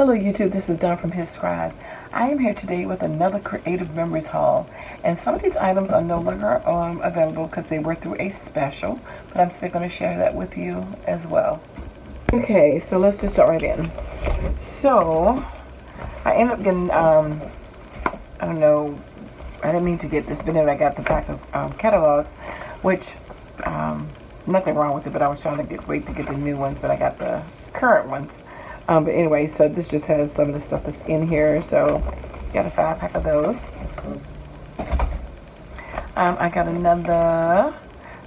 Hello YouTube, this is Dawn from hzscribe. I am here today with another Creative Memories haul, and some of these items are no longer available because they were through a special, but I'm still going to share that with you as well. Okay, so let's just start right in. So I ended up getting I don't know, I didn't mean to get this, but anyway, I got the pack of catalogs, which nothing wrong with it, but I was trying to wait to get the new ones, but I got the current ones. But anyway, so this just has some of the stuff that's in here. So got a 5-pack of those. I got another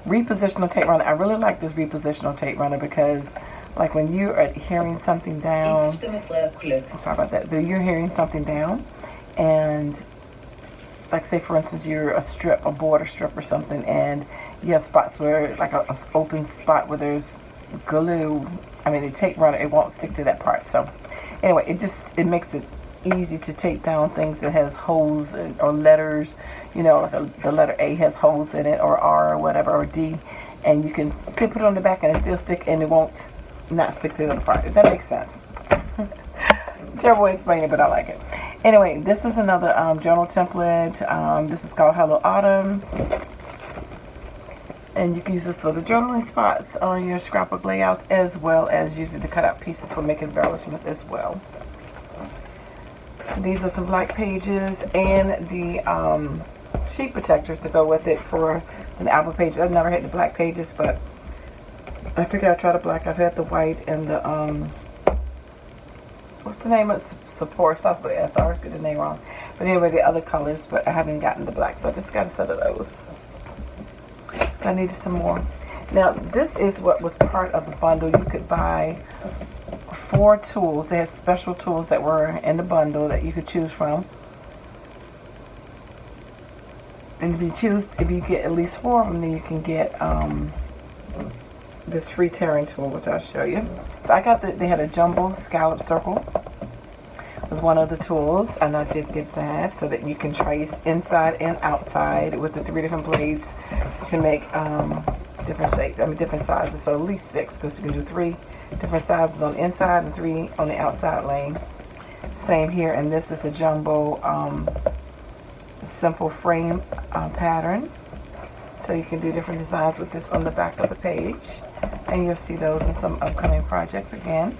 repositional tape runner. I really like this repositional tape runner because, like, when you are hearing something down, I'm sorry about that. But you're hearing something down, and like, say for instance, you're a border strip or something, and you have spots where, like, an open spot where there's glue. I mean, the tape runner, it won't stick to that part. So anyway, it makes it easy to tape down things that has holes or letters, you know, like the letter A has holes in it, or R or whatever, or D, and you can still put it on the back and it still stick, and it won't not stick to the other part, if that makes sense. Terrible way to explain it, but I like it. Anyway, this is another journal template. This is called Hello Autumn. And you can use this for the journaling spots on your scrapbook layouts, as well as use it to cut out pieces for making embellishments as well. These are some black pages and the sheet protectors to go with it for an album page. I've never had the black pages, but I figured I'd try the black. I've had the white and the, what's the name of it? Support. Starts with S. I always get the name wrong. But anyway, the other colors, but I haven't gotten the black, so I just got a set of those. I needed some more. Now, this is what was part of the bundle. You could buy 4 tools. They had special tools that were in the bundle that you could choose from. And if you get at least 4 of them, then you can get this free tearing tool, which I'll show you. So I got they had a jumbo scallop circle. Was one of the tools, and I did get that so that you can trace inside and outside with the 3 different blades to make different shapes, different sizes, so at least 6, because you can do 3 different sizes on the inside and 3 on the outside lane. Same here, and this is a jumbo simple frame pattern, so you can do different designs with this on the back of the page, and you'll see those in some upcoming projects again.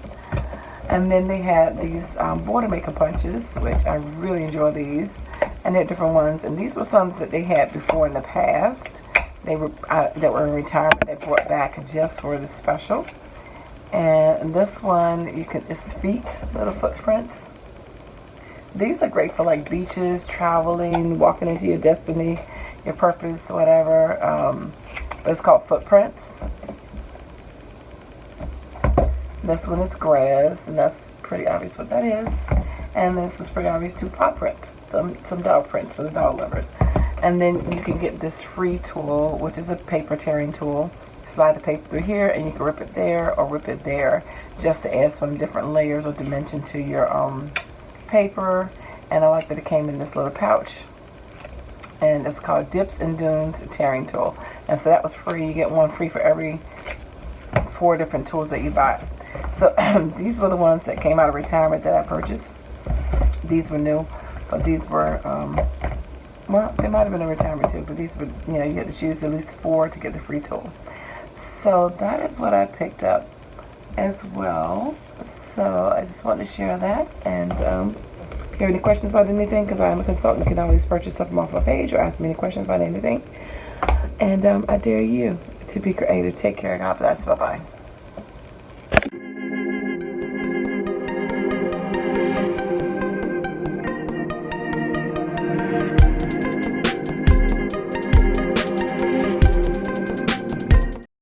And then they had these border maker punches, which I really enjoy these, and they're different ones. And these were some that they had before in the past. They were that were in retirement. They brought back just for the special. And this one, it's feet, little footprints. These are great for like beaches, traveling, walking into your destiny, your purpose, whatever. But it's called footprints. This one is grass, and that's pretty obvious what that is. And this is pretty obvious too, paw prints, some dog prints for the dog lovers. And then you can get this free tool, which is a paper tearing tool. Slide the paper through here, and you can rip it there or rip it there, just to add some different layers or dimension to your paper. And I like that it came in this little pouch. And it's called Dips and Dunes Tearing Tool. And so that was free. You get one free for every 4 different tools that you buy. So these were the ones that came out of retirement that I purchased. These were new, but these were, well, they might have been in retirement too, but these were, you know, you had to choose at least 4 to get the free tool. So that is what I picked up as well. So I just wanted to share that. And if you have any questions about anything, because I'm a consultant, you can always purchase stuff from off my page or ask me any questions about anything. And I dare you to be creative. Take care. God bless. Bye-bye.